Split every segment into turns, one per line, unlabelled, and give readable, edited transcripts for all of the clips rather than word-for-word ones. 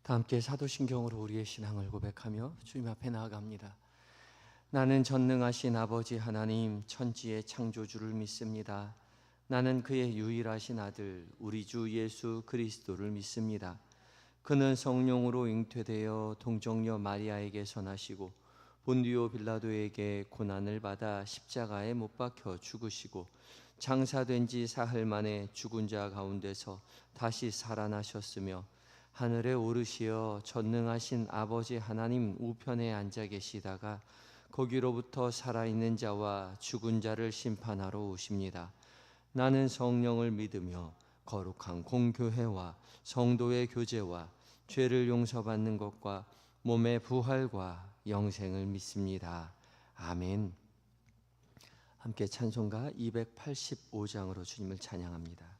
다 함께 사도신경으로 우리의 신앙을 고백하며 주님 앞에 나아갑니다. 나는 전능하신 아버지 하나님 천지의 창조주를 믿습니다. 나는 그의 유일하신 아들 우리 주 예수 그리스도를 믿습니다. 그는 성령으로 잉태되어 동정녀 마리아에게서 나시고 본디오 빌라도에게 고난을 받아 십자가에 못 박혀 죽으시고 장사된 지 사흘 만에 죽은 자 가운데서 다시 살아나셨으며 하늘에 오르시어 전능하신 아버지 하나님 우편에 앉아 계시다가 거기로부터 살아있는 자와 죽은 자를 심판하러 오십니다. 나는 성령을 믿으며 거룩한 공교회와 성도의 교제와 죄를 용서받는 것과 몸의 부활과 영생을 믿습니다. 아멘. 함께 찬송가 285장으로 주님을 찬양합니다.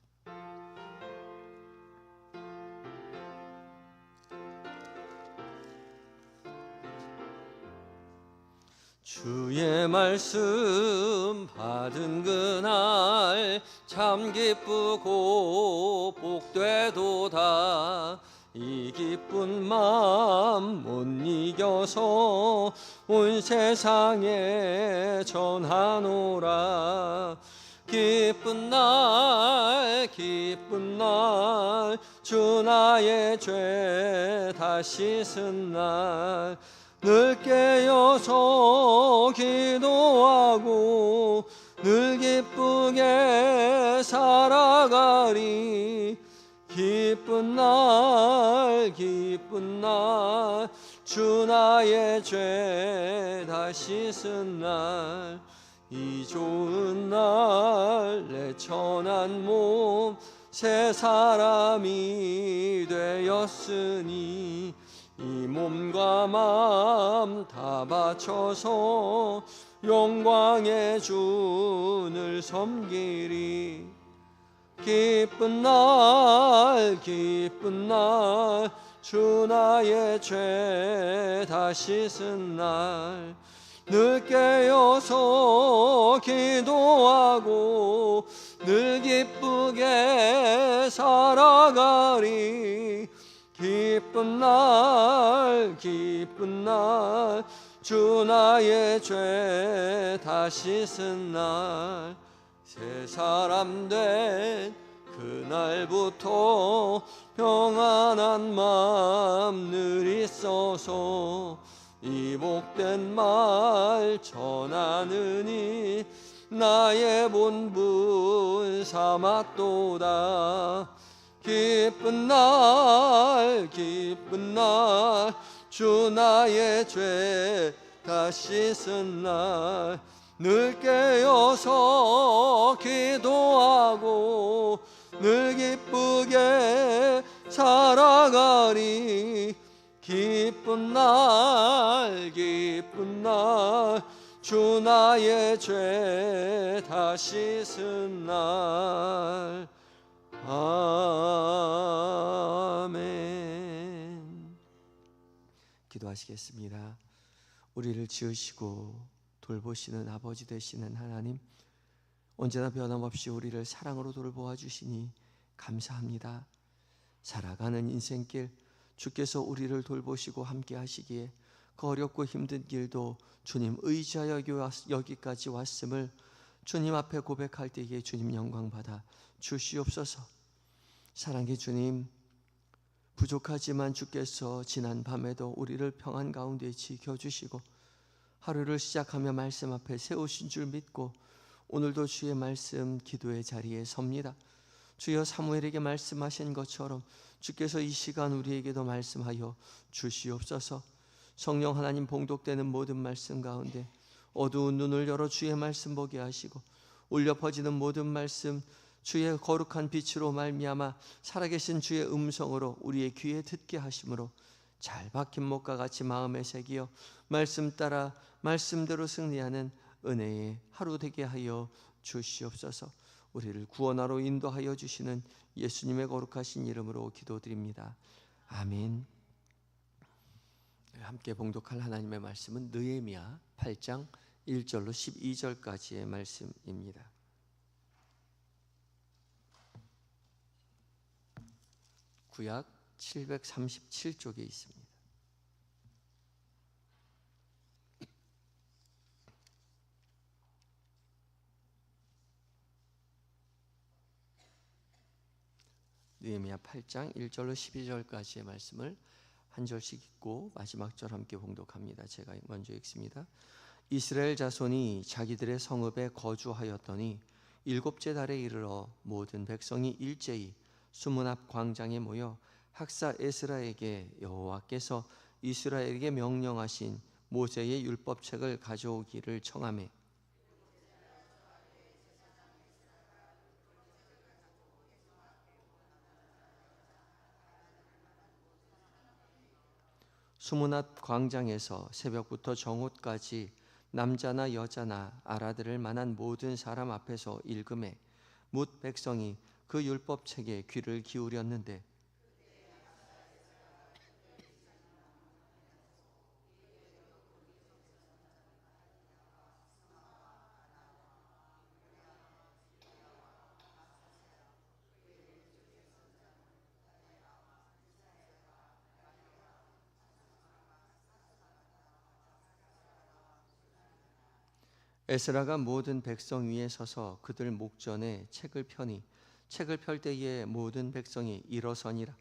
주의 말씀 받은 그날 참 기쁘고 복되도다. 이 기쁜 마음 못 이겨서 온 세상에 전하노라. 기쁜 날 주 나의 죄 다 씻은 날 늘 깨어서 기도하고 늘 기쁘게 살아가리. 기쁜 날 주 나의 죄 다 씻은 날 이 좋은 날 내 천한 몸 새 사람이 되었으니 이 몸과 마음 다 바쳐서 영광의 주를 섬기리. 기쁜 날 주 나의 죄 다 씻은 날 늘 깨어서 기도하고 늘 기쁘게 살아가리. 기쁜 날 주 나의 죄 다 씻은 날 새 사람 된 그날부터 평안한 마음 늘 있어서 이 복된 말 전하느니 나의 본분 삼았도다. 기쁜 날 주 나의 죄 다 씻은 날 늘 깨어서 기도하고 늘 기쁘게 살아가리. 기쁜 날 주 나의 죄 다 씻은 날 아멘. 기도하시겠습니다. 우리를 지으시고 돌보시는 아버지 되시는 하나님, 언제나 변함없이 우리를 사랑으로 돌보아 주시니 감사합니다. 살아가는 인생길 주께서 우리를 돌보시고 함께 하시기에 그 어렵고 힘든 길도 주님 의지하여 여기까지 왔음을 주님 앞에 고백할 때에 주님 영광 받아 주시옵소서. 사랑의 주님, 부족하지만 주께서 지난 밤에도 우리를 평안 가운데 지켜주시고 하루를 시작하며 말씀 앞에 세우신 줄 믿고 오늘도 주의 말씀 기도의 자리에 섭니다. 주여 사무엘에게 말씀하신 것처럼 주께서 이 시간 우리에게도 말씀하여 주시옵소서. 성령 하나님 봉독되는 모든 말씀 가운데 어두운 눈을 열어 주의 말씀 보게 하시고 울려 퍼지는 모든 말씀 주의 거룩한 빛으로 말미암아 살아계신 주의 음성으로 우리의 귀에 듣게 하심으로 잘 박힌 목과 같이 마음에 새기어 말씀 따라 말씀대로 승리하는 은혜의 하루 되게 하여 주시옵소서. 우리를 구원하러 인도하여 주시는 예수님의 거룩하신 이름으로 기도드립니다. 아멘. 함께 봉독할 하나님의 말씀은 느헤미야 8장 1절로 12절까지의 말씀입니다. 구약 737쪽에 있습니다. 느헤미야 8장 1절로 12절까지의 말씀을 한 절씩 읽고 마지막 절 함께 봉독합니다. 제가 먼저 읽습니다. 이스라엘 자손이 자기들의 성읍에 거주하였더니 일곱째 달에 이르러 모든 백성이 일제히 수문 앞 광장에 모여 학사 에스라에게 여호와께서 이스라엘에게 명령하신 모세의 율법책을 가져오기를 청하매 수문 앞 광장에서 새벽부터 정오까지 남자나 여자나 알아들을 만한 모든 사람 앞에서 읽음에 뭇 백성이 그 율법책에 귀를 기울였는데 에스라가 모든 백성 위에 서서 그들 목전에 책을 펴니 책을 펼 때에 모든 백성이 일어서니라.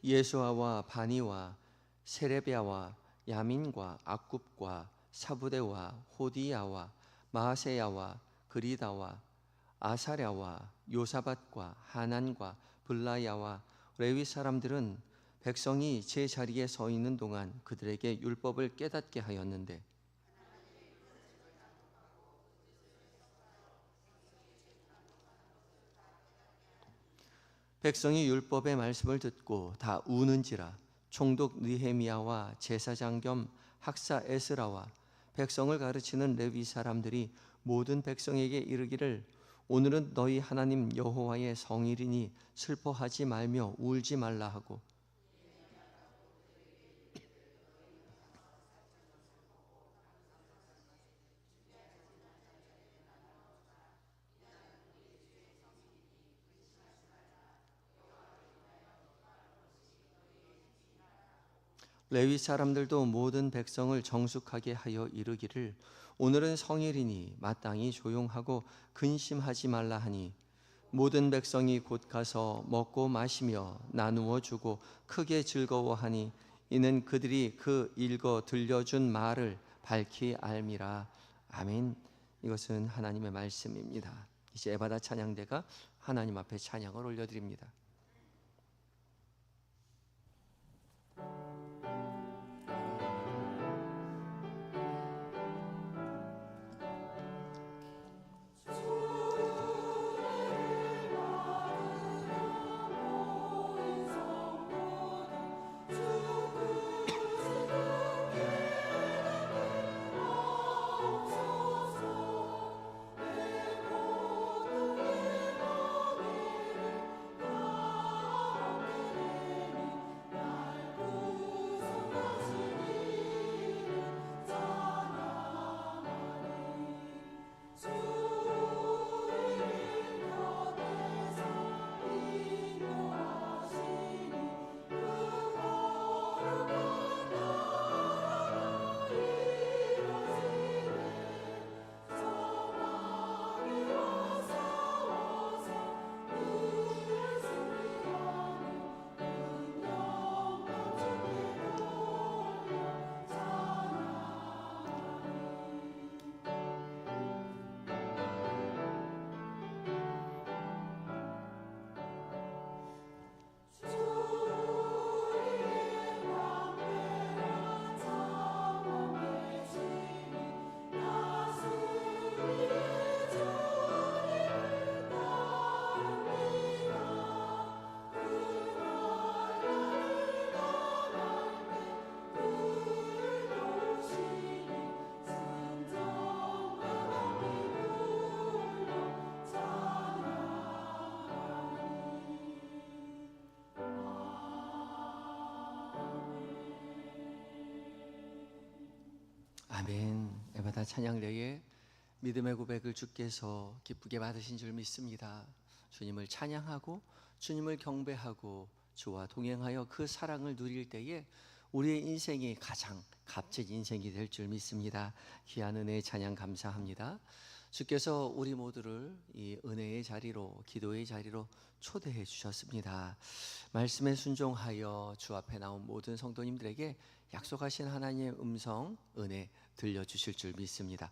예수아와 바니와 세레비아와 야민과 악굽과 사부대와 호디야와 마세야와 그리다와 아사랴와 요사밧과 하난과 블라야와 레위 사람들은 백성이 제 자리에 서 있는 동안 그들에게 율법을 깨닫게 하였는데 백성이 율법의 말씀을 듣고 다 우는지라. 총독 느헤미야와 제사장 겸 학사 에스라와 백성을 가르치는 레위 사람들이 모든 백성에게 이르기를 오늘은 너희 하나님 여호와의 성일이니 슬퍼하지 말며 울지 말라 하고 레위 사람들도 모든 백성을 정숙하게 하여 이르기를 오늘은 성일이니 마땅히 조용하고 근심하지 말라 하니 모든 백성이 곧 가서 먹고 마시며 나누어 주고 크게 즐거워하니 이는 그들이 그 읽어 들려준 말을 밝히 알미라. 아멘. 이것은 하나님의 말씀입니다. 이제 에바다 찬양대가 하나님 앞에 찬양을 올려드립니다. 아멘. 에바다 찬양대에 믿음의 고백을 주께서 기쁘게 받으신 줄 믿습니다. 주님을 찬양하고 주님을 경배하고 주와 동행하여 그 사랑을 누릴 때에 우리의 인생이 가장 값진 인생이 될 줄 믿습니다. 귀한 은혜의 찬양 감사합니다. 주께서 우리 모두를 이 은혜의 자리로, 기도의 자리로 초대해 주셨습니다. 말씀에 순종하여 주 앞에 나온 모든 성도님들에게 약속하신 하나님의 음성, 은혜 들려주실 줄 믿습니다.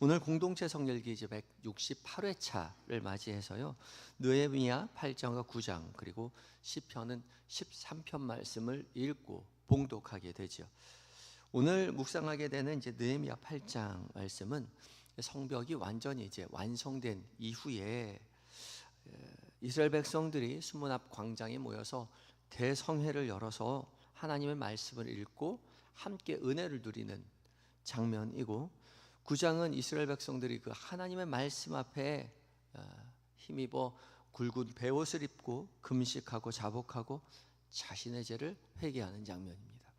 오늘 공동체 성결기 이제 168회차를 맞이해서요, 느헤미야 8장과 9장 그리고 시편은 13편 말씀을 읽고 봉독하게 되죠. 오늘 묵상하게 되는 이제 느헤미야 8장 말씀은 성벽이 완전히 이제 완성된 이후에 이스라엘 백성들이 수문 앞 광장에 모여서 대성회를 열어서 하나님의 말씀을 읽고 함께 은혜를 누리는 장면이고, 9장은 이스라엘 백성들이 그 하나님의 말씀 앞에 힘입어 굵은 베옷을 입고 금식하고 자복하고 자신의 죄를 회개하는 장면입니다.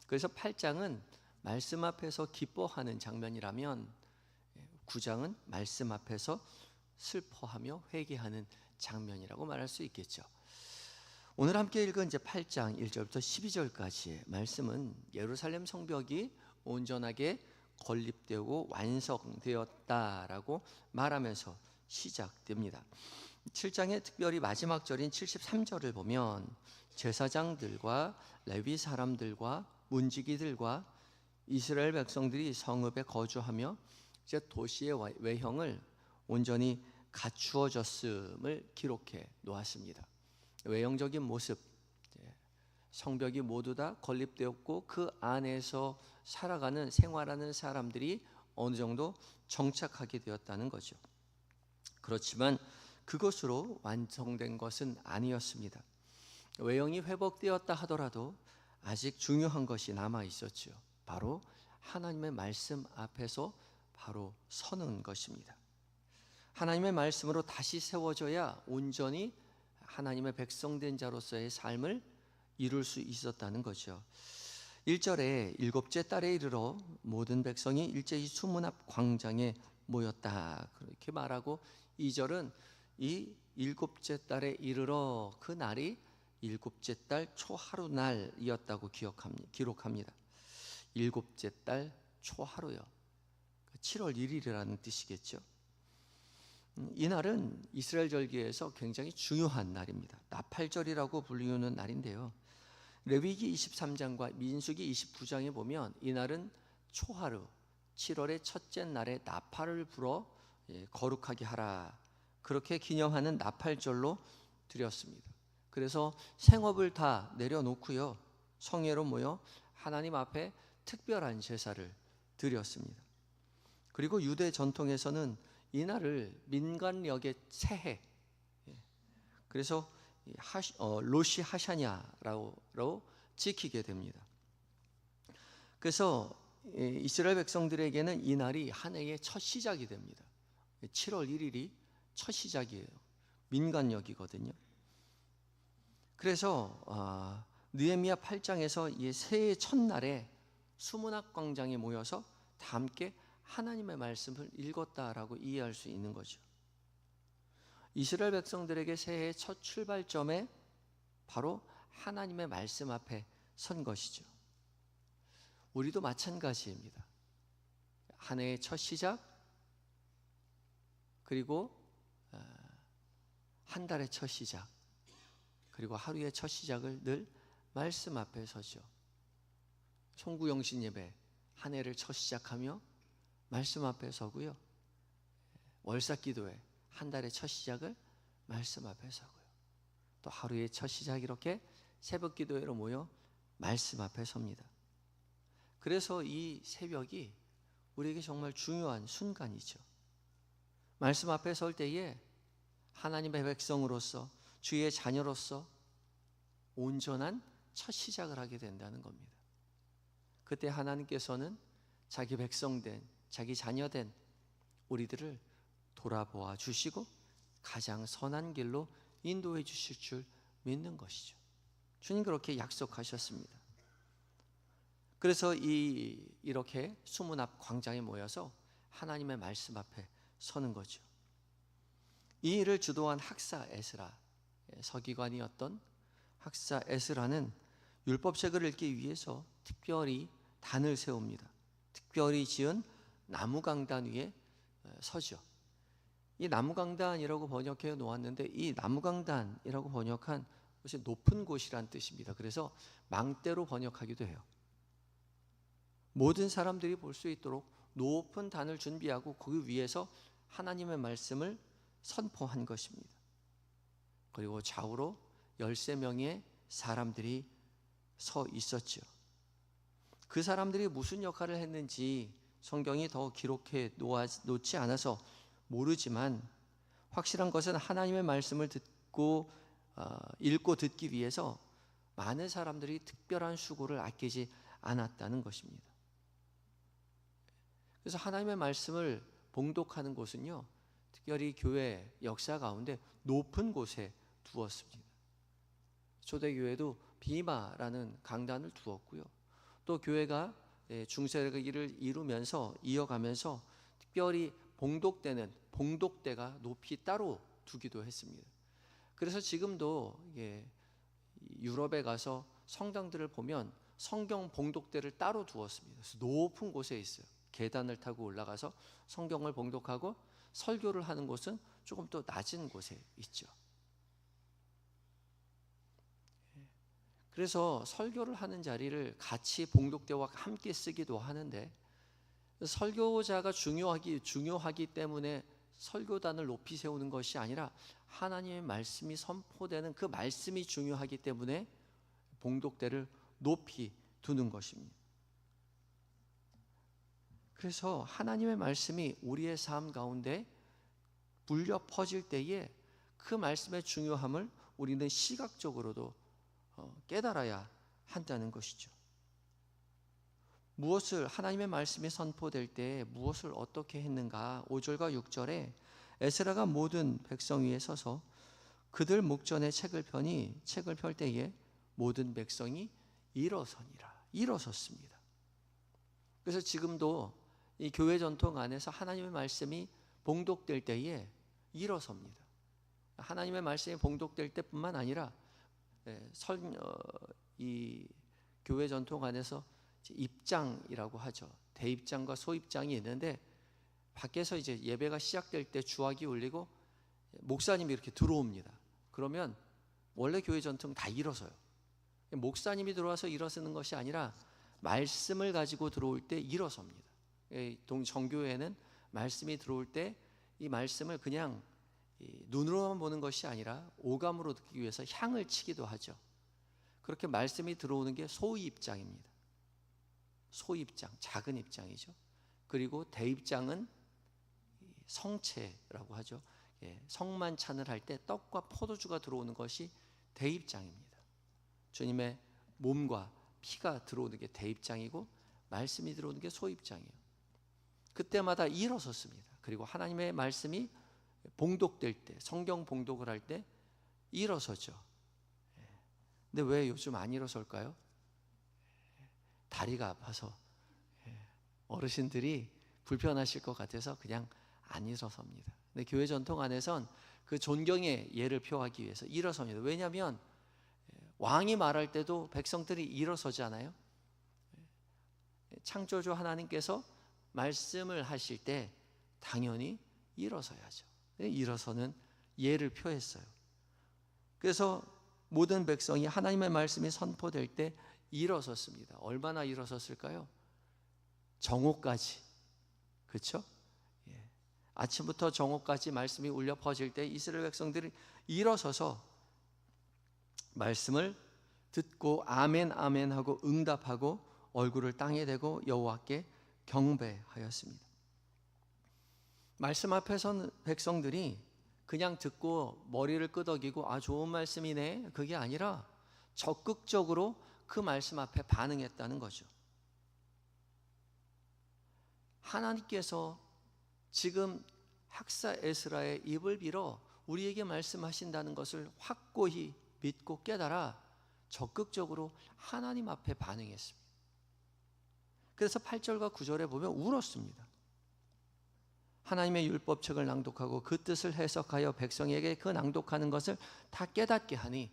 그래서 8장은 말씀 앞에서 기뻐하는 장면이라면 9장은 말씀 앞에서 슬퍼하며 회개하는 장면이라고 말할 수 있겠죠. 오늘 함께 읽은 이제 8장 1절부터 12절까지의 말씀은 예루살렘 성벽이 온전하게 건립되고 완성되었다라고 말하면서 시작됩니다. 7장의 특별히 마지막 절인 73절을 보면 제사장들과 레위 사람들과 문지기들과 이스라엘 백성들이 성읍에 거주하며 이제 도시의 외형을 온전히 갖추어졌음을 기록해 놓았습니다. 외형적인 모습, 성벽이 모두 다 건립되었고 그 안에서 살아가는 생활하는 사람들이 어느 정도 정착하게 되었다는 거죠. 그렇지만 그것으로 완성된 것은 아니었습니다. 외형이 회복되었다 하더라도 아직 중요한 것이 남아 있었죠. 바로 하나님의 말씀 앞에서 바로 서는 것입니다. 하나님의 말씀으로 다시 세워져야 온전히 하나님의 백성된 자로서의 삶을 이룰 수 있었다는 거죠. 1절에 일곱째 달에 이르러 모든 백성이 일제히 수문 앞 광장에 모였다 그렇게 말하고, 2절은 이 일곱째 달에 이르러 그 날이 일곱째 달 초하루 날이었다고 기록합니다. 일곱째 달 초하루요, 7월 1일이라는 뜻이겠죠. 이 날은 이스라엘 절기에서 굉장히 중요한 날입니다. 나팔절이라고 불리우는 날인데요, 레위기 23장과 민수기 29장에 보면 이 날은 초하루 7월의 첫째 날에 나팔을 불어 거룩하게 하라 그렇게 기념하는 나팔절로 드렸습니다. 그래서 생업을 다 내려놓고요, 성회로 모여 하나님 앞에 특별한 제사를 드렸습니다. 그리고 유대 전통에서는 이 날을 민간력의 새해, 그래서 로시 하샤냐로 지키게 됩니다. 그래서 이스라엘 백성들에게는 이 날이 한 해의 첫 시작이 됩니다. 7월 1일이 첫 시작이에요. 민간력이거든요. 그래서 느헤미야 8장에서 이 새해 첫날에 수문학 광장에 모여서 다 함께 하나님의 말씀을 읽었다라고 이해할 수 있는 거죠. 이스라엘 백성들에게 새해의 첫 출발점에 바로 하나님의 말씀 앞에 선 것이죠. 우리도 마찬가지입니다. 한 해의 첫 시작, 그리고 한 달의 첫 시작, 그리고 하루의 첫 시작을 늘 말씀 앞에 서죠. 송구영신 예배 한 해를 첫 시작하며 말씀 앞에 서고요, 월삭기도회 한 달의 첫 시작을 말씀 앞에 서고요, 또 하루의 첫 시작 이렇게 새벽기도회로 모여 말씀 앞에 섭니다. 그래서 이 새벽이 우리에게 정말 중요한 순간이죠. 말씀 앞에 설 때에 하나님의 백성으로서, 주의 자녀로서 온전한 첫 시작을 하게 된다는 겁니다. 그때 하나님께서는 자기 백성된, 자기 자녀된 우리들을 돌아보아 주시고 가장 선한 길로 인도해 주실 줄 믿는 것이죠. 주님 그렇게 약속하셨습니다. 그래서 이렇게 수문 앞 광장에 모여서 하나님의 말씀 앞에 서는 거죠. 이 일을 주도한 학사 에스라, 서기관이었던 학사 에스라는 율법책을 읽기 위해서 특별히 단을 세웁니다. 특별히 지은 나무강단 위에 서죠. 이 나무강단이라고 번역해 놓았는데, 이 나무강단이라고 번역한 것이 높은 곳이란 뜻입니다. 그래서 망대로 번역하기도 해요. 모든 사람들이 볼 수 있도록 높은 단을 준비하고 그 위에서 하나님의 말씀을 선포한 것입니다. 그리고 좌우로 13명의 사람들이 서 있었죠. 그 사람들이 무슨 역할을 했는지 성경이 더 기록해 놓지 않아서 모르지만, 확실한 것은 하나님의 말씀을 읽고 듣기 위해서 많은 사람들이 특별한 수고를 아끼지 않았다는 것입니다. 그래서 하나님의 말씀을 봉독하는 곳은요, 특별히 교회 역사 가운데 높은 곳에 두었습니다. 초대교회도 비마라는 강단을 두었고요, 또 교회가 중세기를 이루면서 이어가면서 특별히 봉독되는 봉독대가 높이 따로 두기도 했습니다. 그래서 지금도 유럽에 가서 성당들을 보면 성경 봉독대를 따로 두었습니다. 그래서 높은 곳에 있어요. 계단을 타고 올라가서 성경을 봉독하고 설교를 하는 곳은 조금 더 낮은 곳에 있죠. 그래서 설교를 하는 자리를 같이 봉독대와 함께 쓰기도 하는데, 설교자가 중요하기 때문에 설교단을 높이 세우는 것이 아니라 하나님의 말씀이 선포되는 그 말씀이 중요하기 때문에 봉독대를 높이 두는 것입니다. 그래서 하나님의 말씀이 우리의 삶 가운데 울려 퍼질 때에 그 말씀의 중요함을 우리는 시각적으로도 깨달아야 한다는 것이죠. 하나님의 말씀이 선포될 때 무엇을 어떻게 했는가? 5절과 6절에 에스라가 모든 백성 위에 서서 그들 목전에 책을 펴니 책을 펼 때에 모든 백성이 일어섰습니다. 그래서 지금도 이 교회 전통 안에서 하나님의 말씀이 봉독될 때에 일어섭니다. 하나님의 말씀이 봉독될 때뿐만 아니라 이 교회 전통 안에서 입장이라고 하죠. 대입장과 소입장이 있는데, 밖에서 이제 예배가 시작될 때 주악이 울리고 목사님이 이렇게 들어옵니다. 그러면 원래 교회 전통 다 일어서요. 목사님이 들어와서 일어서는 것이 아니라 말씀을 가지고 들어올 때 일어섭니다. 정교회는 말씀이 들어올 때 이 말씀을 그냥 눈으로만 보는 것이 아니라 오감으로 듣기 위해서 향을 치기도 하죠. 그렇게 말씀이 들어오는 게 소입장입니다. 소입장, 작은 입장이죠. 그리고 대입장은 성체라고 하죠. 성만찬을 할 때 떡과 포도주가 들어오는 것이 대입장입니다. 주님의 몸과 피가 들어오는 게 대입장이고, 말씀이 들어오는 게 소입장이에요. 그때마다 일어섰습니다. 그리고 하나님의 말씀이 봉독될 때, 성경 봉독을 할 때 일어서죠. 근데 왜 요즘 안 일어설까요? 다리가 아파서, 어르신들이 불편하실 것 같아서 그냥 안 일어섭니다. 근데 교회 전통 안에선 그 존경의 예를 표하기 위해서 일어섭니다. 왜냐하면 왕이 말할 때도 백성들이 일어서잖아요. 창조주 하나님께서 말씀을 하실 때 당연히 일어서야죠. 일어서는 예를 표했어요. 그래서 모든 백성이 하나님의 말씀이 선포될 때 일어섰습니다. 얼마나 일어섰을까요? 정오까지. 그렇죠? 아침부터 정오까지 말씀이 울려 퍼질 때 이스라엘 백성들이 일어서서 말씀을 듣고 아멘 아멘 하고 응답하고 얼굴을 땅에 대고 여호와께 경배하였습니다. 말씀 앞에 선 백성들이 그냥 듣고 머리를 끄덕이고 좋은 말씀이네, 그게 아니라 적극적으로 그 말씀 앞에 반응했다는 거죠. 하나님께서 지금 학사 에스라의 입을 빌어 우리에게 말씀하신다는 것을 확고히 믿고 깨달아 적극적으로 하나님 앞에 반응했습니다. 그래서 8절과 9절에 보면 울었습니다. 하나님의 율법책을 낭독하고 그 뜻을 해석하여 백성에게 그 낭독하는 것을 다 깨닫게 하니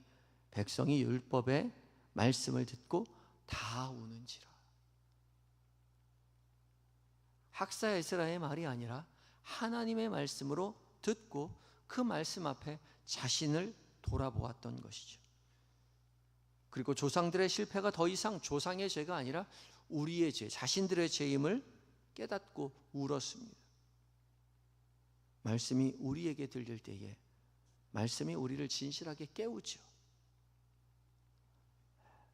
백성이 율법의 말씀을 듣고 다 우는지라. 학사 에스라의 말이 아니라 하나님의 말씀으로 듣고 그 말씀 앞에 자신을 돌아보았던 것이죠. 그리고 조상들의 실패가 더 이상 조상의 죄가 아니라 우리의 죄, 자신들의 죄임을 깨닫고 울었습니다. 말씀이 우리에게 들릴 때에 말씀이 우리를 진실하게 깨우죠.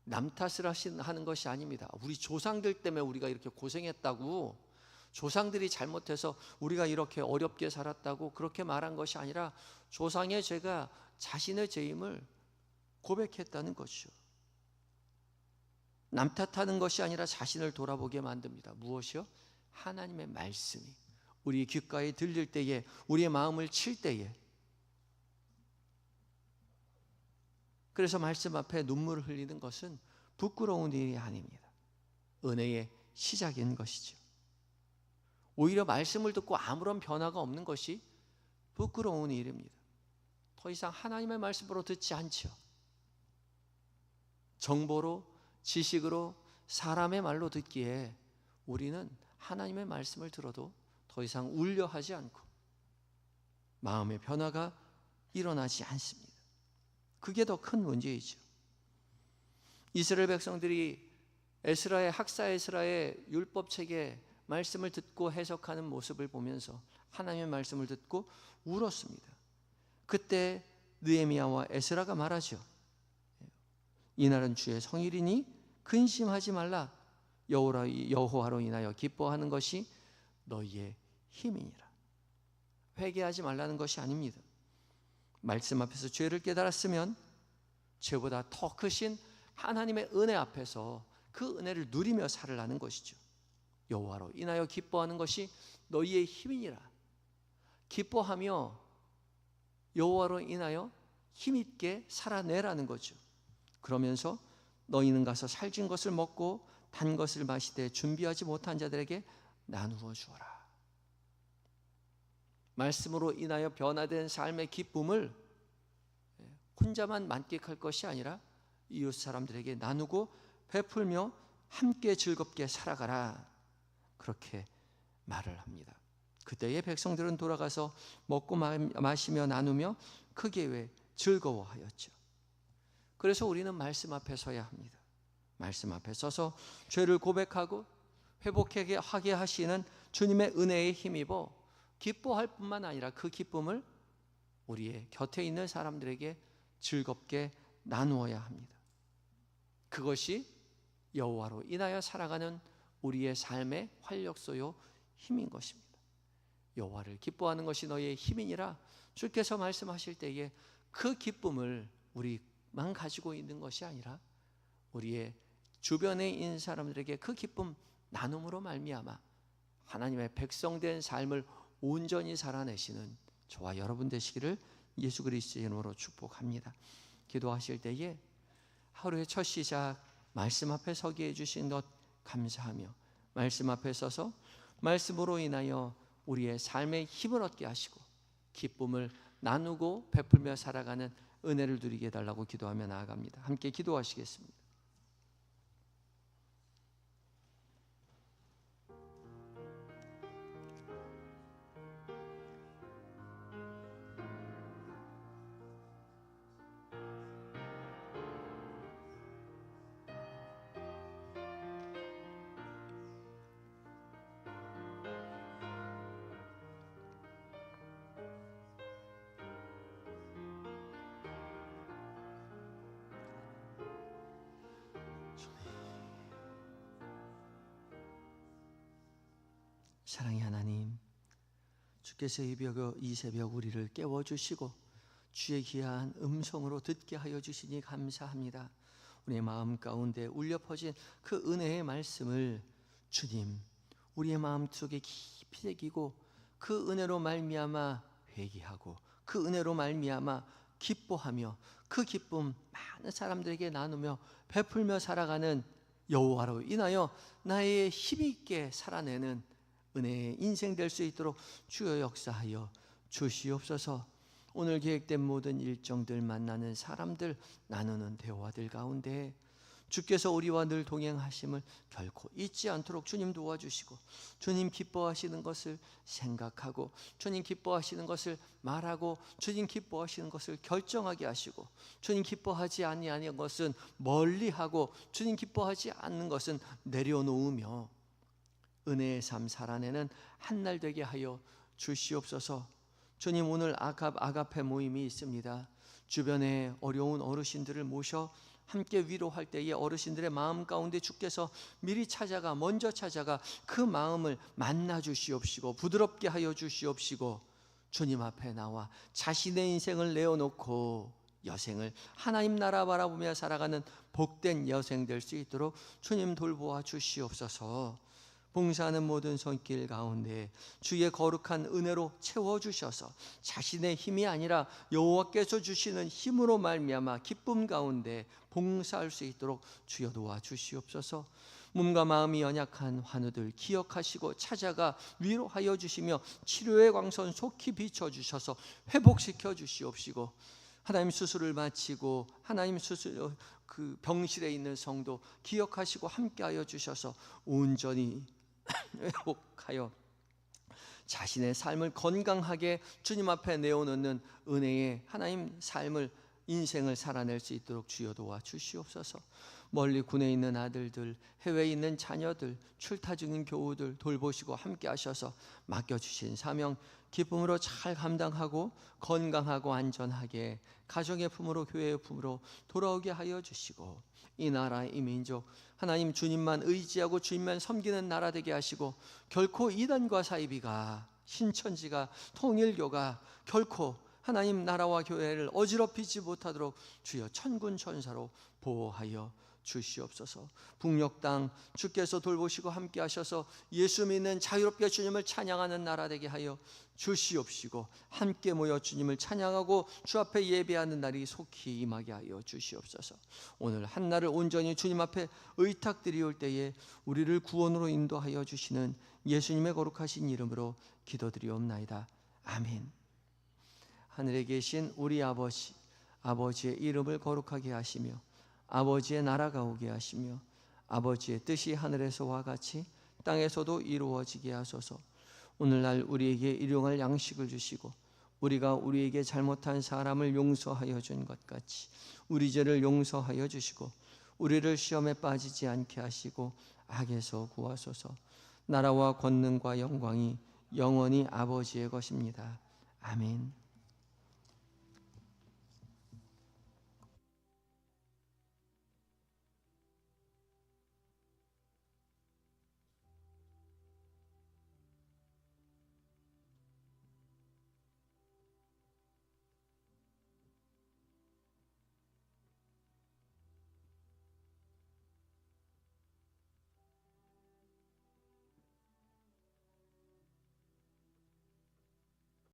남 탓을 하는 것이 아닙니다. 우리 조상들 때문에 우리가 이렇게 고생했다고, 조상들이 잘못해서 우리가 이렇게 어렵게 살았다고 그렇게 말한 것이 아니라 조상의 죄가 자신의 죄임을 고백했다는 것이죠. 남 탓하는 것이 아니라 자신을 돌아보게 만듭니다. 무엇이요? 하나님의 말씀이 우리 귓가에 들릴 때에, 우리의 마음을 칠 때에. 그래서 말씀 앞에 눈물을 흘리는 것은 부끄러운 일이 아닙니다. 은혜의 시작인 것이죠. 오히려 말씀을 듣고 아무런 변화가 없는 것이 부끄러운 일입니다. 더 이상 하나님의 말씀으로 듣지 않죠. 정보로, 지식으로, 사람의 말로 듣기에 우리는 하나님의 말씀을 들어도 더 이상 울려하지 않고 마음의 변화가 일어나지 않습니다. 그게 더 큰 문제이죠. 이스라엘 백성들이 학사 에스라의 율법책의 말씀을 듣고 해석하는 모습을 보면서 하나님의 말씀을 듣고 울었습니다. 그때 느헤미야와 에스라가 말하죠. 이날은 주의 성일이니 근심하지 말라. 여호와로 인하여 기뻐하는 것이 너희의 힘이니라. 회개하지 말라는 것이 아닙니다. 말씀 앞에서 죄를 깨달았으면 죄보다 더 크신 하나님의 은혜 앞에서 그 은혜를 누리며 살으라는 것이죠. 여호와로 인하여 기뻐하는 것이 너희의 힘이니라. 기뻐하며 여호와로 인하여 힘있게 살아내라는 거죠. 그러면서 너희는 가서 살찐 것을 먹고 단 것을 마시되 준비하지 못한 자들에게 나누어 주어라. 말씀으로 인하여 변화된 삶의 기쁨을 혼자만 만끽할 것이 아니라 이웃 사람들에게 나누고 베풀며 함께 즐겁게 살아가라. 그렇게 말을 합니다. 그때의 백성들은 돌아가서 먹고 마시며 나누며 크게 즐거워하였죠. 그래서 우리는 말씀 앞에 서야 합니다. 말씀 앞에 서서 죄를 고백하고 회복하게 하시는 주님의 은혜에 힘입어 기뻐할 뿐만 아니라 그 기쁨을 우리의 곁에 있는 사람들에게 즐겁게 나누어야 합니다. 그것이 여호와로 인하여 살아가는 우리의 삶의 활력소요 힘인 것입니다. 여호와를 기뻐하는 것이 너희의 힘이니라. 주께서 말씀하실 때에 그 기쁨을 우리만 가지고 있는 것이 아니라 우리의 주변에 있는 사람들에게 그 기쁨 나눔으로 말미암아 하나님의 백성된 삶을 온전히 살아내시는 저와 여러분 되시기를 예수 그리스도의 이름으로 축복합니다. 기도하실 때에 하루의 첫 시작 말씀 앞에 서게 해주신 것 감사하며 말씀 앞에 서서 말씀으로 인하여 우리의 삶에 힘을 얻게 하시고 기쁨을 나누고 베풀며 살아가는 은혜를 누리게 해달라고 기도하며 나아갑니다. 함께 기도하시겠습니다. 사랑의 하나님, 주께서 이 새벽 우리를 깨워주시고 주의 귀한 음성으로 듣게 하여 주시니 감사합니다. 우리의 마음 가운데 울려 퍼진 그 은혜의 말씀을 주님 우리의 마음 속에 깊이 새기고 그 은혜로 말미암아 회개하고 그 은혜로 말미암아 기뻐하며 그 기쁨 많은 사람들에게 나누며 베풀며 살아가는 여호와로 인하여 나의 힘있게 살아내는 은혜의 인생 될 수 있도록 주여 역사하여 주시옵소서. 오늘 계획된 모든 일정들, 만나는 사람들, 나누는 대화들 가운데 주께서 우리와 늘 동행하심을 결코 잊지 않도록 주님 도와주시고, 주님 기뻐하시는 것을 생각하고, 주님 기뻐하시는 것을 말하고, 주님 기뻐하시는 것을 결정하게 하시고, 주님 기뻐하지 아니하는 것은 멀리하고, 주님 기뻐하지 않는 것은 내려놓으며 은혜의 삶 살아내는 한날 되게 하여 주시옵소서. 주님, 오늘 아가페 모임이 있습니다. 주변에 어려운 어르신들을 모셔 함께 위로할 때에 어르신들의 마음 가운데 주께서 미리 찾아가, 먼저 찾아가 그 마음을 만나 주시옵시고, 부드럽게 하여 주시옵시고, 주님 앞에 나와 자신의 인생을 내어놓고 여생을 하나님 나라 바라보며 살아가는 복된 여생 될 수 있도록 주님 돌보아 주시옵소서. 봉사하는 모든 손길 가운데 주의 거룩한 은혜로 채워주셔서 자신의 힘이 아니라 여호와께서 주시는 힘으로 말미암아 기쁨 가운데 봉사할 수 있도록 주여 도와주시옵소서. 몸과 마음이 연약한 환우들 기억하시고 찾아가 위로하여 주시며 치료의 광선 속히 비춰주셔서 회복시켜 주시옵시고, 하나님 수술을 마치고 하나님 수술 그 병실에 있는 성도 기억하시고 함께하여 주셔서 온전히 회복하여 자신의 삶을 건강하게 주님 앞에 내어놓는 은혜의 하나님 삶을, 인생을 살아낼 수 있도록 주여 도와주시옵소서. 멀리 군에 있는 아들들, 해외에 있는 자녀들, 출타 중인 교우들 돌보시고 함께 하셔서 맡겨주신 사명 기쁨으로 잘 감당하고 건강하고 안전하게 가정의 품으로, 교회의 품으로 돌아오게 하여 주시고, 이 나라, 이 민족 하나님 주님만 의지하고 주님만 섬기는 나라 되게 하시고, 결코 이단과 사이비가, 신천지가, 통일교가 결코 하나님 나라와 교회를 어지럽히지 못하도록 주여 천군 천사로 보호하여 주시옵소서. 북녘 땅 주께서 돌보시고 함께 하셔서 예수 믿는 자유롭게 주님을 찬양하는 나라 되게 하여 주시옵시고, 함께 모여 주님을 찬양하고 주 앞에 예배하는 날이 속히 임하게 하여 주시옵소서. 오늘 한날을 온전히 주님 앞에 의탁드리올 때에 우리를 구원으로 인도하여 주시는 예수님의 거룩하신 이름으로 기도드리옵나이다. 아멘. 하늘에 계신 우리 아버지, 아버지의 이름을 거룩하게 하시며 아버지의 나라가 오게 하시며 아버지의 뜻이 하늘에서와 같이 땅에서도 이루어지게 하소서. 오늘날 우리에게 일용할 양식을 주시고 우리가 우리에게 잘못한 사람을 용서하여 준 것 같이 우리 죄를 용서하여 주시고 우리를 시험에 빠지지 않게 하시고 악에서 구하소서. 나라와 권능과 영광이 영원히 아버지의 것입니다. 아멘.